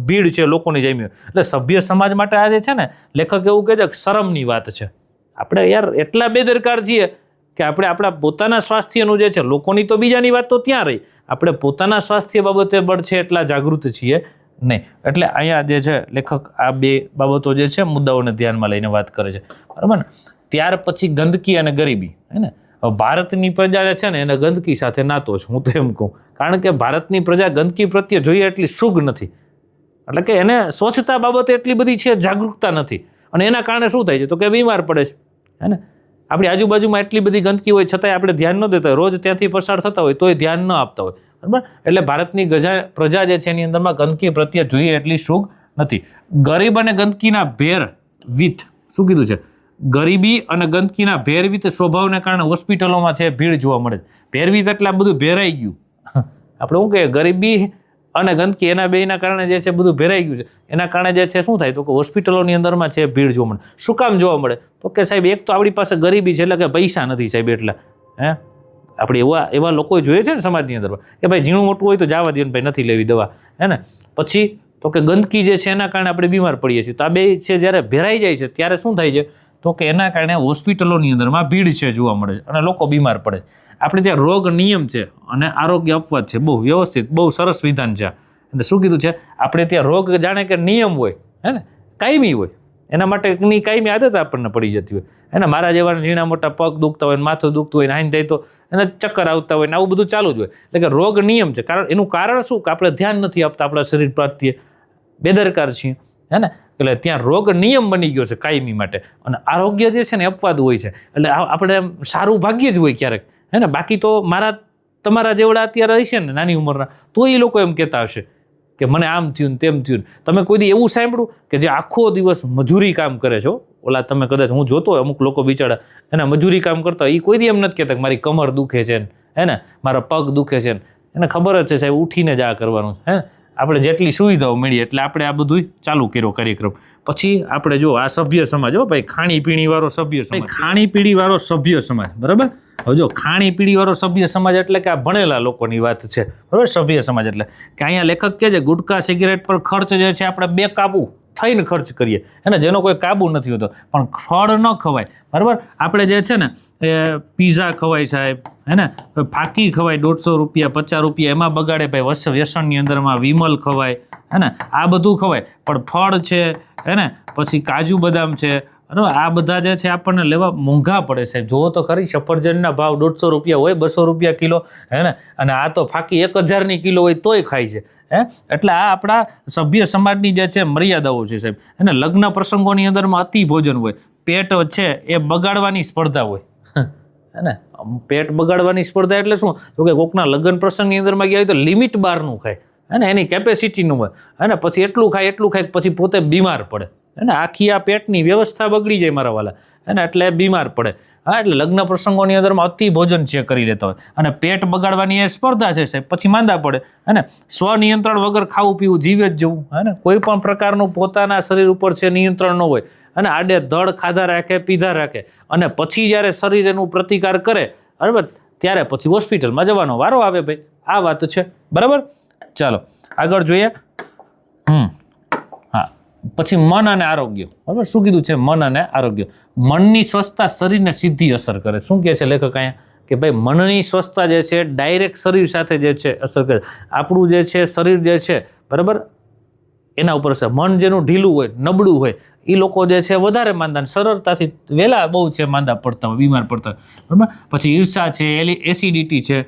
ભીડ છે લોકોની જામી હોય. એટલે સભ્ય સમાજ માટે આ જે છે ને લેખક એવું કહે છે કે શરમની વાત છે. આપણે યાર એટલા બેદરકાર છીએ કે આપણે આપણા પોતાના સ્વાસ્થ્યનું જે છે, લોકોની તો બીજાની વાત તો ત્યાં રહી, આપણે પોતાના સ્વાસ્થ્ય બાબતે બળ છે એટલા જાગૃત છીએ નહીં. એટલે અહીંયા જે છે લેખક આ બે બાબતો જે છે મુદ્દાઓને ધ્યાનમાં લઈને વાત કરે છે, બરાબર ને. ત્યાર પછી ગંદકી અને ગરીબી. હે ને, ભારતની પ્રજા જે છે ને એને ગંદકી સાથે નાતો છે, હું તો એમ કહું. કારણ કે ભારતની પ્રજા ગંદકી પ્રત્યે જોઈએ એટલી સુગ નથી, એટલે કે એને સ્વચ્છતા બાબતે એટલી બધી છે જાગૃતતા નથી, અને એના કારણે શું થાય છે તો કે બીમાર પડે છે. હે ને, આપણી આજુબાજુમાં એટલી બધી ગંદકી હોય છતાંય આપણે ધ્યાન ન દેતા હોય, રોજ ત્યાંથી પસાર થતા હોય તોય ધ્યાન ન આપતા હોય, બરાબર. એટલે ભારતની પ્રજા જે છે એની અંદરમાં ગંદકી પ્રત્યે જોઈએ એટલી સુગ નથી. ગરીબ અને ગંદકીના ભેરવિથ શું કીધું છે? ગરીબી અને ગંદકીના ભેરવિથ સ્વભાવને કારણે હોસ્પિટલોમાં છે ભીડ જોવા મળે છે. ભેરવિથ એટલે આ બધું ભેરાઈ ગયું. આપણે શું કહીએ, ગરીબી અને ગંદકી એના બેના કારણે જે છે બધું ભેરાઈ ગયું છે. એના કારણે જે છે શું થાય તો કે હોસ્પિટલોની અંદરમાં છે ભીડ જોવા મળે. શું કામ જોવા મળે તો કે સાહેબ એક તો આપણી પાસે ગરીબી છે એટલે કે પૈસા નથી સાહેબ, એટલા. હે, આપણે એવા લોકો જોઈએ છે ને સમાજની અંદર કે ભાઈ ઝીણું મોટું હોય તો જવા દે ને ભાઈ, નથી લેવી દવા. હે ને, પછી તો કે ગંદકી જે છે એના કારણે આપણે બીમાર પડીએ છીએ. તો આ બે છે જ્યારે ભેરાઈ જાય છે ત્યારે શું થાય છે તો કે એના કારણે હોસ્પિટલોની અંદરમાં ભીડ છે જોવા મળે છે અને લોકો બીમાર પડે છે. આપણે ત્યાં રોગ નિયમ છે અને આરોગ્ય અપવાદ છે, બહુ વ્યવસ્થિત, બહુ સરસ વિધાન છે. એટલે શું કીધું છે, આપણે ત્યાં રોગ જાણે કે નિયમ હોય, હે ને, કાયમી હોય, એના માટેની કાયમી આદત આપણને પડી જતી હોય. એને મારા જેવા ઝીણા મોટા પગ દુખતા હોય, માથું દુખતું હોય, નાહીને થાય તો એને ચક્કર આવતા હોય ને આવું બધું ચાલુ જ હોય. એટલે કે રોગ નિયમ છે. કારણ એનું કારણ શું કે આપણે ધ્યાન નથી આપતા આપણા શરીર પ્રત્યે, બેદરકાર છીએ. હે ને, એટલે ત્યાં રોગ નિયમ બની ગયો છે કાયમી માટે, અને આરોગ્ય જે છે ને અપવાદ હોય છે. એટલે આપણે સારું ભાગ્ય જ હોય ક્યારેક. હે ને, બાકી તો તમારા જેવડા અત્યારે હશે ને નાની ઉંમરના, તો એ લોકો એમ કહેતા હશે કે મને આમ થયું ને તેમ થયું. તમે કોઈ દી એવું સાંભળ્યું કે જે આખો દિવસ મજૂરી કામ કરે છો? ઓલા તમે કદાચ હું જોતો હોય અમુક લોકો બિચારા એના મજૂરી કામ કરતા હોય, એ કોઈ દી એમ નથી કહેતા કે મારી કમર દુખે છે ને, હે ને, મારા પગ દુખે છે ને. એને ખબર જ છે સાહેબ ઉઠીને જ આ કરવાનું. હે, આપણે જેટલી સુવિધાઓ મળી એટલે આપણે આ બધું ચાલુ કર્યો કાર્યક્રમ. પછી આપણે જો આ સભ્ય સમાજ, હો ભાઈ, ખાણીપીણી વાળો સભ્ય સમાજ, ખાણીપીણી વાળો સભ્ય સમાજ, બરાબર. હવે જો ખાણીપીણી વાળો સભ્ય સમાજ એટલે કે આ ભણેલા લોકોની વાત છે, બરાબર. સભ્ય સમાજ એટલે કે અહીંયા લેખક કહે છે ગુટકા સિગરેટ પર ખર્ચ જે છે આપણે બેકાબુ થઈને ખર્ચ કરીએ, એને જેનો કોઈ કાબુ નથી હોતો. પણ ફળ ન ખવાય, બરાબર. આપણે જે છે ને એ પીઝા ખવાય સાહેબ, હે ને, ફાકી ખવાય 150 રૂપિયા 50 રૂપિયા એમાં બગાડે ભાઈ. વ્યસનની અંદરમાં વિમલ ખવાય, હે ને, આ બધું ખવાય. પણ ફળ છે, હે ને, પછી કાજુ બદામ છે, બરાબર, આ બધા જે છે આપણને લેવા મોંઘા પડે સાહેબ. જુઓ તો ખરી, સફરજનના ભાવ 150 રૂપિયા હોય, 200 રૂપિયા કિલો, હે ને, અને આ તો ફાકી 1000ની કિલો હોય તોય ખાય છે. હે, એટલે આ આપણા સભ્ય સમાજની જે છે મર્યાદાઓ છે સાહેબ. એને લગ્ન પ્રસંગોની અંદરમાં અતિ ભોજન હોય, પેટ છે એ બગાડવાની સ્પર્ધા હોય. હે ને, પેટ બગાડવાની સ્પર્ધા એટલે શું તો કે કોકના લગ્ન પ્રસંગની અંદરમાં ગયા હોય તો લિમિટ બહારનું ખાય, હે ને, એની કેપેસિટીનું હોય, હે ને, પછી એટલું ખાય પછી પોતે બીમાર પડે. હે ને, આખી આ પેટની વ્યવસ્થા બગડી જાય મારા વાલા. હે ને, એટલે બીમાર પડે. હા, એટલે લગ્ન પ્રસંગોની અંદરમાં અતિ ભોજન છે કરી લેતા હોય અને પેટ બગાડવાની એ સ્પર્ધા છે સાહેબ, પછી માંદા પડે. હે ને, સ્વનિયંત્રણ વગર ખાવું પીવું જીવે જ જવું. હે ને, કોઈ પણ પ્રકારનું પોતાના શરીર ઉપર છે નિયંત્રણ ન હોય અને આડે ધડ ખાધા રાખે, પીધા રાખે, અને પછી જ્યારે શરીર એનું પ્રતિકાર કરે, બરાબર, ત્યારે પછી હોસ્પિટલમાં જવાનો વારો આવે ભાઈ. આ વાત છે, બરાબર. ચાલો આગળ જોઈએ. પછી મન અને આરોગ્ય, બરાબર. શું કીધું છે? મન અને આરોગ્ય. મનની સ્વસ્થતા શરીરને સીધી અસર કરે. શું કહે છે લેખક અહીંયા કે ભાઈ મનની સ્વસ્થતા જે છે ડાયરેક્ટ શરીર સાથે જે છે અસર કરે. આપણું જે છે શરીર જે છે, બરાબર, એના ઉપર છે. મન જેનું ઢીલું હોય, નબળું હોય, એ લોકો જે છે વધારે માંદા, સરળતાથી વહેલા બહુ છે માંદા પડતા હોય, બીમાર પડતા હોય, બરાબર. પછી ઈર્ષા છે, એસિડિટી છે,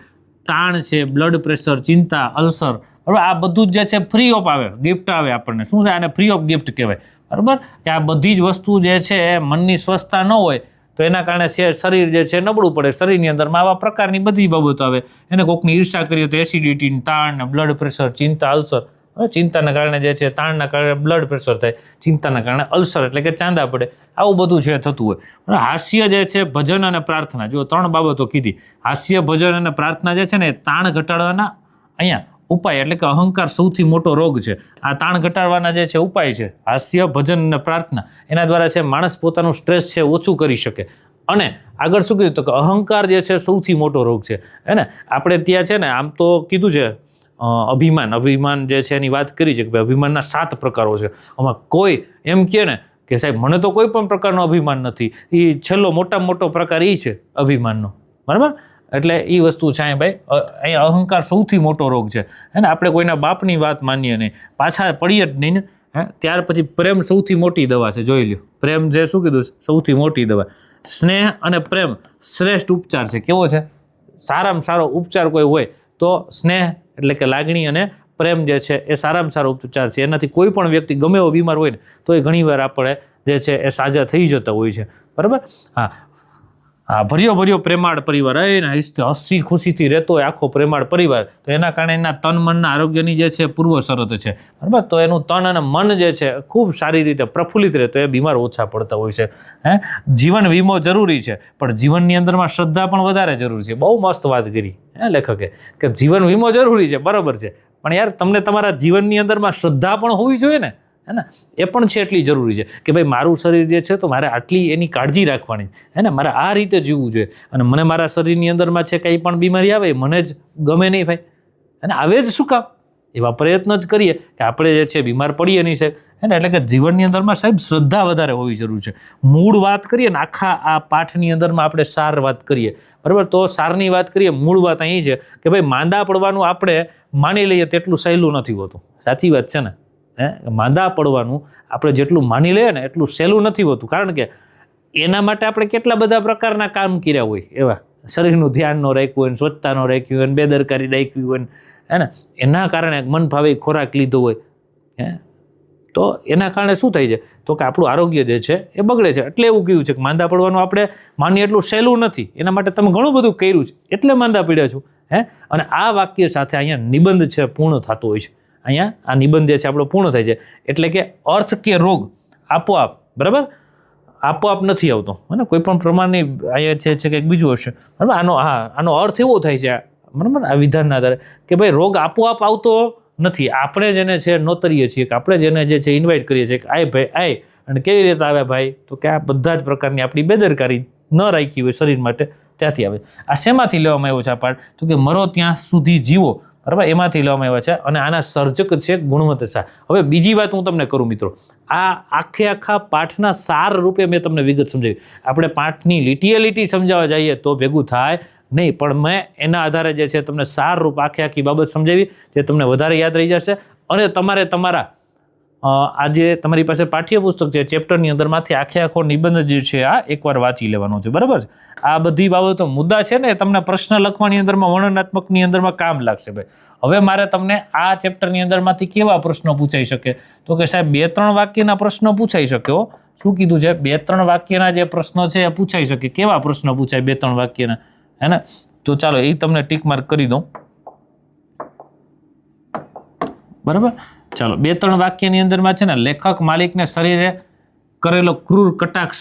તાણ છે, બ્લડ પ્રેશર, ચિંતા, અલ્સર, બરાબર. આ બધું જ જે છે ફ્રી ઓફ આવે, ગિફ્ટ આવે આપણને. શું છે? આને ફ્રી ઓફ ગિફ્ટ કહેવાય. બરાબર. કે આ બધી જ વસ્તુ જે છે એ મનની સ્વસ્થતા ન હોય તો એના કારણે શરીર જે છે નબળું પડે. શરીરની અંદરમાં આવા પ્રકારની બધી બાબતો આવે. એને કોઈકની ઈર્ષા કરીએ તો એસિડિટી, તાણ, બ્લડ પ્રેશર, ચિંતા, અલ્સર. ચિંતાના કારણે જે છે તાણના કારણે બ્લડ પ્રેશર થાય, ચિંતાના કારણે અલ્સર એટલે કે ચાંદા પડે. આવું બધું છે થતું હોય. હાસ્ય જે છે, ભજન અને પ્રાર્થના, જો 3 બાબતો કીધી. હાસ્ય, ભજન અને પ્રાર્થના જે છે ને એ તાણ ઘટાડવાના અહીંયા ઉપાય એટલે કે અહંકાર સૌથી મોટો રોગ છે. આ તાણ ઘટાડવાના જે છે ઉપાય છે હાસ્ય, ભજન અને પ્રાર્થના. એના દ્વારા છે માણસ પોતાનું સ્ટ્રેસ છે ઓછું કરી શકે. અને આગળ શું કીધું તો કે અહંકાર જે છે સૌથી મોટો રોગ છે. હે ને? આપણે ત્યાં છે ને આમ તો કીધું છે અભિમાન જે છે એની વાત કરી છે કે ભાઈ અભિમાનના 7 પ્રકારો છે. આમાં કોઈ એમ કહે ને કે સાહેબ મને તો કોઈ પણ પ્રકારનો અભિમાન નથી, એ છેલ્લો મોટામાં મોટો પ્રકાર એ છે અભિમાનનો. બરાબર. એટલે એ વસ્તુ છે ભાઈ, અહીંયા અહંકાર સૌથી મોટો રોગ છે. હે ને? આપણે કોઈના બાપની વાત માનીએ નહીં, પાછા પડીએ જ નહીં ને. ત્યાર પછી પ્રેમ સૌથી મોટી દવા છે. જોઈ લ્યો, પ્રેમ જે શું કીધું સૌથી મોટી દવા. સ્નેહ અને પ્રેમ શ્રેષ્ઠ ઉપચાર છે. કેવો છે? સારામાં સારો ઉપચાર કોઈ હોય તો સ્નેહ એટલે કે લાગણી અને પ્રેમ જે છે એ સારામાં સારો ઉપચાર છે. એનાથી કોઈ પણ વ્યક્તિ ગમે એવો બીમાર હોય ને તો એ ઘણીવાર આપણે જે છે એ સાજા થઈ જતા હોય છે. બરાબર. ભર્યો પ્રેમાળ પરિવાર, હસી ખુશીથી રહેતો હોય આખો પ્રેમાળ પરિવાર, તો એના કારણે એના તન મનના આરોગ્યની જે છે પૂર્વ શરત છે. બરાબર. તો એનું તન અને મન જે છે ખૂબ સારી રીતે પ્રફુલ્લિત રહે તો એ બીમાર ઓછા પડતા હોય છે. જીવન વીમો જરૂરી છે પણ જીવનની અંદરમાં શ્રદ્ધા પણ વધારે જરૂરી છે. બહુ મસ્ત વાત કરી લેખકે કે જીવન વીમો જરૂરી છે, બરાબર છે, પણ યાર તમને તમારા જીવનની અંદરમાં શ્રદ્ધા પણ હોવી જોઈએ ને. હે ને? એ પણ છે એટલી જરૂરી છે કે ભાઈ મારું શરીર જે છે તો મારે આટલી એની કાળજી રાખવાની. હે ને? મારે આ રીતે જીવવું જોઈએ. અને મને મારા શરીરની અંદરમાં છે કંઈ પણ બીમારી આવે મને જ ગમે નહીં ભાઈ. અને આવે જ શું કામ? એવા પ્રયત્ન જ કરીએ કે આપણે જે છે બીમાર પડીએ નહીં સાહેબ. હે ને? એટલે કે જીવનની અંદરમાં સાહેબ શ્રદ્ધા વધારે હોવી જરૂરી છે. મૂળ વાત કરીએ ને આખા આ પાઠની અંદરમાં આપણે સાર વાત કરીએ. બરાબર. તો સારની વાત કરીએ, મૂળ વાત અહીં છે કે ભાઈ માંદા પડવાનું આપણે માની લઈએ તેટલું સહેલું નથી હોતું. સાચી વાત છે ને? માંદા પડવાનું આપણે જેટલું માની લઈએ ને એટલું સહેલું નથી હોતું. કારણ કે એના માટે આપણે કેટલા બધા પ્રકારના કામ કર્યા હોય. એવા શરીરનું ધ્યાન ન રાખ્યું હોય, સ્વચ્છતા ન રાખવી હોય, બેદરકારી દાખવી હોય, હે ને? એના કારણે મન ભાવે ખોરાક લીધો હોય, તો એના કારણે શું થાય છે તો કે આપણું આરોગ્ય જે છે એ બગડે છે. એટલે એવું કહ્યું છે કે માંદા પડવાનું આપણે માનીએ એટલું સહેલું નથી. એના માટે તમે ઘણું બધું કર્યું છે એટલે માંદા પડ્યા છો. અને આ વાક્ય સાથે અહીંયા નિબંધ છે પૂર્ણ થતો હોય છે. અહીંયા આ નિબંધ જે છે આપણો પૂર્ણ થાય છે. એટલે કે અર્થ કે રોગ આપોઆપ, બરાબર, આપોઆપ નથી આવતો. અને કોઈ પણ પ્રમાણની અહીંયા છે કંઈક બીજું હશે. બરાબર. આનો અર્થ એવો થાય છે, બરાબર, આ વિધાનના આધારે કે ભાઈ રોગ આપોઆપ આવતો નથી. આપણે જેને છે નોતરીએ છીએ કે આપણે જેને જે છે ઇન્વાઇટ કરીએ છીએ કે આય ભાઈ આય. અને કેવી રીતે આવે ભાઈ? તો કે આ બધા જ પ્રકારની આપણી બેદરકારી ન રાખી હોય શરીર માટે ત્યાંથી આવે. આ શેમાંથી લેવામાં આવ્યો છે આ પાઠ? તો કે મરો ત્યાં સુધી જીવો. બરાબર. એમાંથી લેવામાં આવ્યા છે. અને આના સર્જક છે ગુણવંત શાહ. હવે બીજી વાત હું તમને કરું મિત્રો, આ આખા પાઠના સાર રૂપે મેં તમને વિગત સમજાવી. આપણે પાઠની લીટી સમજાવવા જઈએ તો ભેગું થાય નહીં, પણ મેં એના આધારે જે છે તમને સાર રૂપ આખી બાબત સમજાવી જે તમને વધારે યાદ રહી જશે. અને તમારે તમારા આજે તમારી પાસે પાઠ્યપુસ્તક છે ચેપ્ટરની અંદરમાંથી આખો નિબંધ જે છે આ એકવાર વાંચી લેવાનો છે. બરાબર છે. આ બધી બાબતો મુદ્દા છે ને તમને પ્રશ્ન લખવાની અંદરમાં વર્ણનાત્મકની અંદરમાં કામ લાગશે ભાઈ. હવે મારે તમને આ ચેપ્ટરની અંદરમાંથી કેવા પ્રશ્નો પૂછાઈ શકે? તો કે સાહેબ 2-3 વાક્યના પ્રશ્નો પૂછાઈ શકે. શું કીધું છે? 2-3 વાક્યના જે પ્રશ્નો છે એ પૂછાઈ શકે. કેવા પ્રશ્નો પૂછાય 2-3 વાક્યના? હે ને? તો ચાલો એ તમને ટીક માર્ક કરી દઉં. બરાબર. ચાલો 2-3 વાક્યની અંદરમાં છે ને લેખક માલિકને શરીરે કરેલો ક્રૂર કટાક્ષ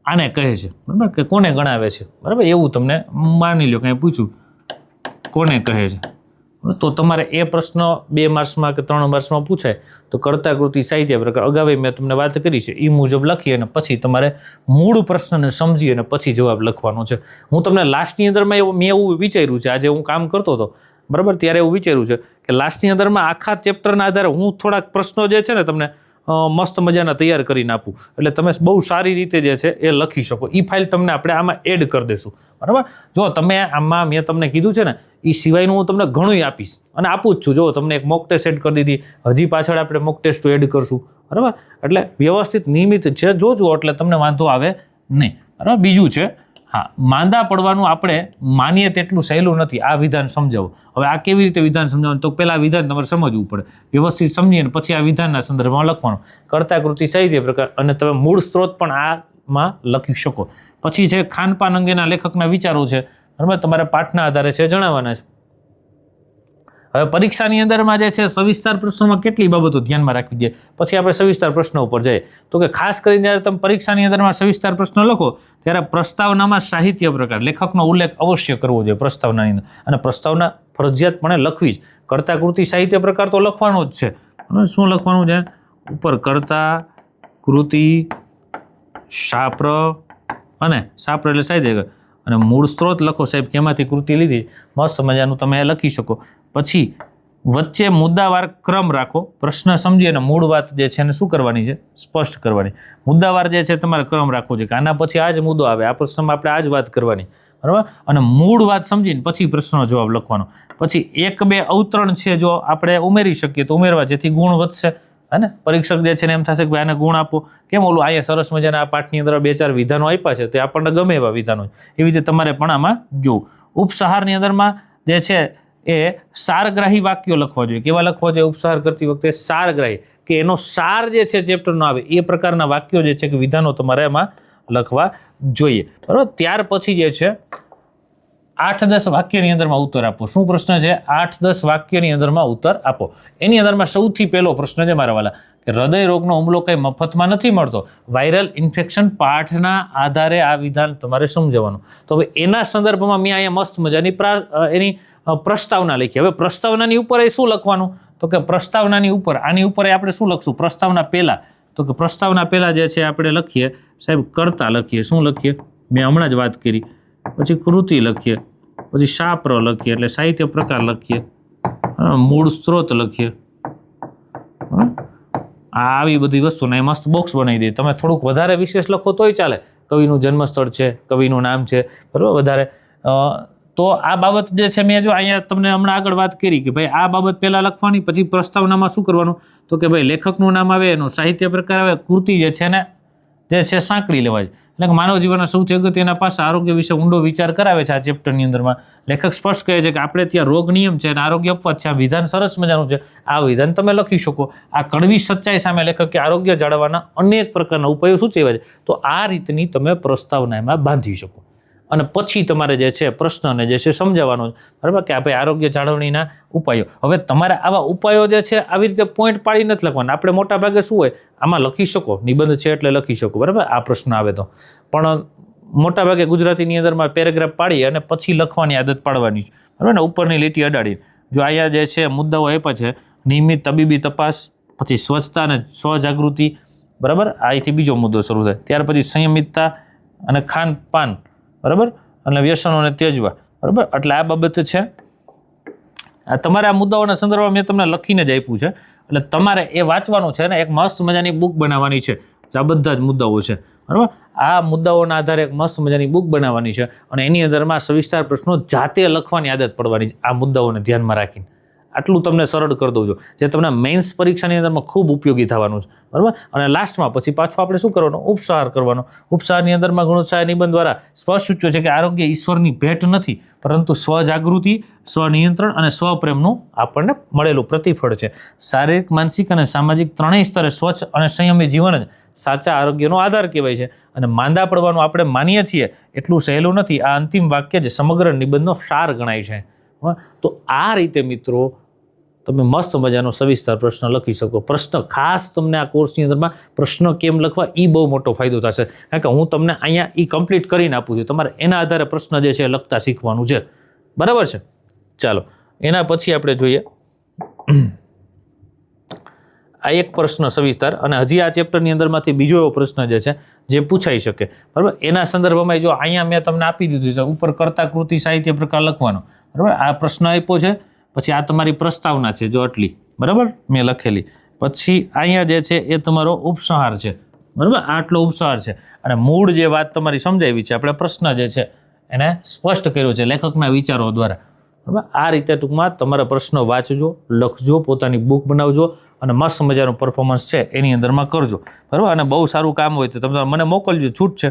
આને કહે છે. બરાબર. કે કોને ગણાવે છે? બરાબર. એવું તમને માની લો કંઈ પૂછ્યું કોને કહે છે તો તમારે એ પ્રશ્ન 2 માર્ક્સમાં કે 3 માર્ક્સમાં પૂછાય તો કર્તાકૃતિ સાહિત્ય પ્રકાર અગાઉ મેં તમને વાત કરી છે એ મુજબ લખી અને પછી તમારે મૂળ પ્રશ્નને સમજી અને પછી જવાબ લખવાનો છે. હું તમને લાસ્ટની અંદરમાં મેં એવું વિચાર્યું છે, આજે હું કામ કરતો હતો બરાબર ત્યારે એવું વિચાર્યું છે કે લાસ્ટની અંદરમાં આખા ચેપ્ટરના આધારે હું થોડાક પ્રશ્નો જે છે ને તમને મસ્ત મજાના તૈયાર કરીને આપું એટલે તમે બહુ સારી રીતે જે છે એ લખી શકો. એ ફાઇલ તમને આપણે આમાં એડ કરી દઈશું. બરાબર. જો તમે આમાં મેં તમને કીધું છે ને એ સિવાયનું હું તમને ઘણું આપીશ અને આપું જ છું. જો તમને એક મોક ટેસ્ટ એડ કરી દીધી, હજી પાછળ આપણે મોક ટેસ્ટ એડ કરશું. બરાબર. એટલે વ્યવસ્થિત નિયમિત છે જોજો એટલે તમને વાંધો આવે નહીં. બરાબર. બીજું છે હા, માંદા પડવાનું આપણે માનીએ તેટલું સહેલું નથી આ વિધાન સમજાવવું. હવે આ કેવી રીતે વિધાન સમજાવવાનું? તો પહેલા વિધાન તમારે સમજવું પડે, વ્યવસ્થિત સમજીને પછી આ વિધાનના સંદર્ભમાં લખવાનું. કર્તા કૃતિ સાહિત્ય પ્રકાર અને તમે મૂળ સ્ત્રોત પણ આમાં લખી શકો. પછી છે ખાનપાન અંગેના લેખકના વિચારો છે, બરાબર, તમારે પાઠના આધારે છે જણાવવાના છે. હવે પરીક્ષાની અંદરમાં જે છે સવિસ્તાર પ્રશ્નોમાં કેટલી બાબતો ધ્યાનમાં રાખવી જોઈએ, પછી આપણે સવિસ્તાર પ્રશ્નો ઉપર જઈએ. તો કે ખાસ કરીને જ્યારે તમે પરીક્ષાની અંદરમાં સવિસ્તાર પ્રશ્નો લખો ત્યારે પ્રસ્તાવનામાં સાહિત્ય પ્રકાર લેખકનો ઉલ્લેખ અવશ્ય કરવો જોઈએ પ્રસ્તાવનાની અંદર, અને પ્રસ્તાવના ફરજિયાતપણે લખવી જ. કર્તા કૃતિ સાહિત્ય પ્રકાર તો લખવાનો જ છે. હવે શું લખવાનું છે? ઉપર કર્તા કૃતિ શાપ્ર અને શાપ્ર એટલે સાહિત્ય અને મૂળ સ્ત્રોત લખો સાહેબ, કેમાંથી કૃતિ લીધી, મસ્ત મજાનું તમે લખી શકો. પછી વચ્ચે મુદ્દાવાર ક્રમ રાખો, પ્રશ્ન સમજી અને મૂળ વાત જે છે એને શું કરવાની છે? સ્પષ્ટ કરવાની. મુદ્દાવાર જે છે તમારે ક્રમ રાખવો છે કે આના પછી આ જ મુદ્દો આવે, આ પ્રશ્નમાં આપણે આ જ વાત કરવાની, બરાબર, અને મૂળ વાત સમજીને પછી પ્રશ્નનો જવાબ લખવાનો. પછી 1-2 અવતરણ છે જો આપણે ઉમેરી શકીએ તો ઉમેરવા, જેથી ગુણ વધશે. હે ને? પરીક્ષક જે છે ને એમ થશે કે ભાઈ આને ગુણ આપો. કેમ ઓલું અહીંયા સરસ મજાના આ પાઠની અંદર 2-4 વિધાનો આપ્યા છે તે આપણને ગમે એવા વિધાનો, એવી રીતે તમારે પણ આમાં જોવું. ઉપસહારની અંદરમાં જે છે એ સારગ્રાહી વાક્યો લખવા જોઈએ. કેવા લખવા જોઈએ? ઉપસહાર કરતી વખતે સારગ્રાહી, કે એનો સાર જે છે ચેપ્ટરનો આવે એ પ્રકારના વાક્યો જે છે કે વિધાનો તમારે એમાં લખવા જોઈએ, બરાબર. ત્યાર પછી જે છે 8-10 વાક્યની અંદરમાં ઉત્તર આપો. શું પ્રશ્ન છે? 8-10 વાક્યની અંદરમાં ઉત્તર આપો. એની અંદરમાં સૌથી પહેલો પ્રશ્ન છે મારા વાલા કે હૃદય રોગનો હુમલો કંઈ મફતમાં નથી મળતો. વાયરલ ઇન્ફેક્શન પાઠના આધારે આ વિધાન તમારે સમજાવવાનું. તો હવે એના સંદર્ભમાં મેં અહીંયા મસ્ત મજાની એની પ્રસ્તાવના લખી. હવે પ્રસ્તાવનાની ઉપર એ શું લખવાનું? તો કે પ્રસ્તાવનાની ઉપર આની ઉપર આપણે શું લખશું? પ્રસ્તાવના પહેલા. તો કે પ્રસ્તાવના પહેલા જે છે આપણે લખીએ સાહેબ કર્તા લખીએ. શું લખીએ? મેં હમણાં જ વાત કરી. પછી કૃતિ લખીએ, પછી શાપ્ર લખીએ એટલે સાહિત્ય પ્રકાર લખીએ, મૂળ સ્ત્રોત લખીએ. આવી બધી વસ્તુને મસ્ત બોક્સ બનાવી દઈએ. તમે થોડુંક વધારે વિશેષ લખો તોય ચાલે. કવિનું જન્મસ્થળ છે, કવિનું નામ છે, બરાબર, વધારે. તો આ બાબત જે છે મેં જો અહીંયા તમને હમણાં આગળ વાત કરી કે ભાઈ આ બાબત પહેલાં લખવાની, પછી પ્રસ્તાવનામાં શું કરવાનું? તો કે ભાઈ લેખકનું નામ આવે, એનો સાહિત્ય પ્રકાર આવે, કૃતિ જે છે ને જે છે સાંકળી લેવાય. એટલે કે માનવ જીવનના સૌથી અગત્યના પાસા આરોગ્ય વિશે ઊંડો વિચાર કરાવે છે આ ચેપ્ટરની અંદરમાં. લેખક સ્પષ્ટ કહે છે કે આપણે ત્યાં રોગ નિયમ છે અને આરોગ્ય અપવાદ છે. આ વિધાન સરસ મજાનું છે, આ વિધાન તમે લખી શકો. આ કડવી સચ્ચાઈ સામે લેખકે આરોગ્ય જાળવવાના અનેક પ્રકારના ઉપાયો સૂચવ્યા છે. તો આ રીતની તમે પ્રસ્તાવના એમાં બાંધી શકો. અને પછી તમારે જે છે પ્રશ્નને જે છે સમજાવવાનો, બરાબર, કે આપણે આરોગ્ય જાળવણીના ઉપાયો. હવે તમારે આવા ઉપાયો જે છે આવી રીતે પોઈન્ટ પાડી નથી લખવાના. આપણે મોટા ભાગે શું હોય આમાં લખી શકો, નિબંધ છે એટલે લખી શકો, બરાબર, આ પ્રશ્ન આવે તો. પણ મોટા ભાગે ગુજરાતીની અંદરમાં પેરેગ્રાફ પાડી અને પછી લખવાની આદત પાડવાની છે, બરાબર ને, ઉપરની લીટી અડાડી. જો અહીંયા જે છે મુદ્દાઓ આપ્યા છે, નિયમિત તબીબી તપાસ, પછી સ્વચ્છતા અને સ્વજાગૃતિ, બરાબર, અહીંથી બીજો મુદ્દો શરૂ થાય. ત્યાર પછી સંયમિતતા અને ખાનપાન, બરાબર, અને વ્યસનોને ત્યજવા, બરાબર. એટલે આ બાબત છે. તમારે આ મુદ્દાઓના સંદર્ભમાં મેં તમને લખીને જ આપ્યું છે, એટલે તમારે એ વાંચવાનું છે ને એક મસ્ત મજાની બુક બનાવવાની છે. આ બધા જ મુદ્દાઓ છે, બરાબર. આ મુદ્દાઓના આધારે એક મસ્ત મજાની બુક બનાવવાની છે અને એની અંદરમાં સવિસ્તાર પ્રશ્નો જાતે લખવાની આદત પડવાની છે આ મુદ્દાઓને ધ્યાનમાં રાખીને. આટલું તમને સરળ કરી દઉં છું જે તમને મેઇન્સ પરીક્ષાની અંદરમાં ખૂબ ઉપયોગી થવાનું છે, બરાબર. અને લાસ્ટમાં પછી પાછું આપણે શું કરવાનું? ઉપસાર કરવાનો. ઉપસારની અંદરમાં ગુણોત્સાહ નિબંધ દ્વારા સ્પષ્ટ સૂચવે છે કે આરોગ્ય ઈશ્વરની ભેટ નથી, પરંતુ સ્વજાગૃતિ, સ્વનિયંત્રણ અને સ્વપ્રેમનું આપણને મળેલું પ્રતિફળ છે. શારીરિક, માનસિક અને સામાજિક ત્રણેય સ્તરે સ્વચ્છ અને સંયમી જીવન જ સાચા આરોગ્યનો આધાર કહેવાય છે. અને માંદા પડવાનું આપણે માનીએ છીએ એટલું સહેલું નથી. આ અંતિમ વાક્ય જ સમગ્ર નિબંધનો સાર ગણાય છે. તો આ રીતે મિત્રો તમે મસ્ત મજાનો સવિસ્તાર પ્રશ્ન લખી શકો. પ્રશ્ન ખાસ તમને આ કોર્સની અંદરમાં પ્રશ્ન કેમ લખવા એ બહુ મોટો ફાયદો થશે, કારણ કે હું તમને અહીંયા એ કમ્પ્લીટ કરીને આપું છું. તમારે એના આધારે પ્રશ્ન જે છે એ લખતા શીખવાનું છે, બરાબર છે. ચાલો એના પછી આપણે જોઈએ આ એક પ્રશ્ન સવિસ્તાર, અને હજી આ ચેપ્ટરની અંદરમાંથી બીજો એવો પ્રશ્ન જે છે જે પૂછાઈ શકે, બરાબર. એના સંદર્ભમાં જો અહીંયા મેં તમને આપી દીધું છે ઉપર કર્તા કૃતિ સાહિત્ય પ્રકાર લખવાનો, બરાબર. આ પ્રશ્ન આપ્યો છે, પછી આ તમારી પ્રસ્તાવના છે જો આટલી, બરાબર, મેં લખેલી. પછી અહીંયા જે છે એ તમારો ઉપસંહાર છે, બરાબર, આટલો ઉપસંહાર છે. અને મૂળ જે વાત તમારી સમજાવી છે આપણે પ્રશ્ન જે છે એને સ્પષ્ટ કર્યો છે લેખકના વિચારો દ્વારા, બરાબર. આ રીતે ટૂંકમાં તમારા પ્રશ્નો વાંચજો, લખજો, પોતાની બુક બનાવજો અને મસ્ત મજાનું પરફોર્મન્સ છે એની અંદરમાં કરજો, બરાબર. અને બહુ સારું કામ હોય તો તમે મને મોકલજો, છૂટ છે,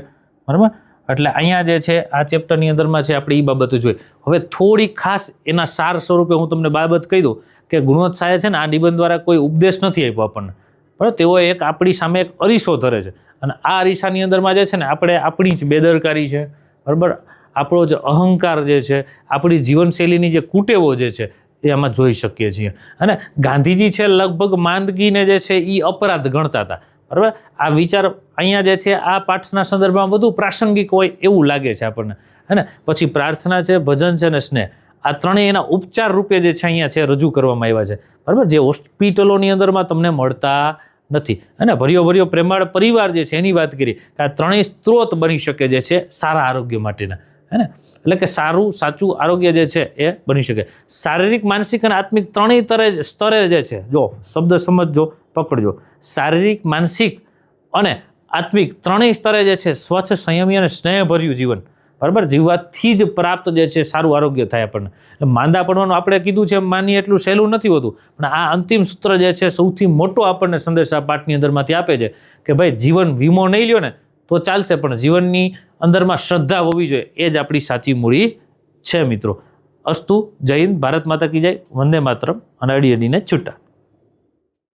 બરાબર. એટલે અહીંયા જે છે આ ચેપ્ટરની અંદરમાં છે આપણે એ બાબતો જોઈએ. હવે થોડી ખાસ એના સાર સ્વરૂપે હું તમને બાબત કહી દઉં કે ગુણવંત શાહે છે ને આ નિબંધ દ્વારા કોઈ ઉપદેશ નથી આપ્યો આપણને, બરાબર. તેઓ એક આપણી સામે એક અરીસો ધરે છે અને આ અરીસાની અંદરમાં જે છે ને આપણે આપણી જ બેદરકારી છે, બરાબર, આપણો જે અહંકાર જે છે, આપણી જીવનશૈલીની જે કુટેવો જે છે એ આમાં જોઈ શકીએ છીએ. અને ગાંધીજી છે લગભગ માંદગીને જે છે એ અપરાધ ગણતા હતા, બરાબર. આ વિચાર અહીંયા જે છે આ પાઠના સંદર્ભમાં વધુ પ્રાસંગિક હોય એવું લાગે છે આપણને. હે ને. પછી પ્રાર્થના છે, ભજન છે ને સ્નેહ, આ ત્રણેય એના ઉપચાર રૂપે જે છે અહીંયા છે રજૂ કરવામાં આવ્યા છે, બરાબર, જે હોસ્પિટલોની અંદરમાં તમને મળતા નથી. અને ભર્યો પ્રેમાળ પરિવાર જે છે એની વાત કરી કે આ ત્રણેય સ્ત્રોત બની શકે જે છે સારા આરોગ્ય માટેના. હે ને. એટલે કે સારું સાચું આરોગ્ય જે છે એ બની શકે. શારીરિક, માનસિક અને આત્મિક ત્રણેય સ્તરે જે છે, જો શબ્દ સમજજો, પકડજો, શારીરિક, માનસિક અને આત્મિક ત્રણેય સ્તરે જે છે સ્વચ્છ, સંયમી અને સ્નેહભર્યું જીવન, બરાબર, જીવવાથી જ પ્રાપ્ત જે છે સારું આરોગ્ય થાય આપણને. એટલે માંદા પડવાનું આપણે કીધું છે માનીએ એટલું સહેલું નથી હોતું, પણ આ અંતિમ સૂત્ર જે છે સૌથી મોટો આપણને સંદેશ આ પાઠની અંદરમાંથી આપે છે કે ભાઈ જીવન વીમો નહીં લ્યો ને તો ચાલશે, પણ જીવનની અંદરમાં શ્રદ્ધા હોવી જોઈએ, એ જ આપણી સાચી મૂડી છે મિત્રો. અસ્તુ. જય હિન્દ. ભારત માતા કી જય. વંદે માતરમ. અને અડી અડીને છૂટા.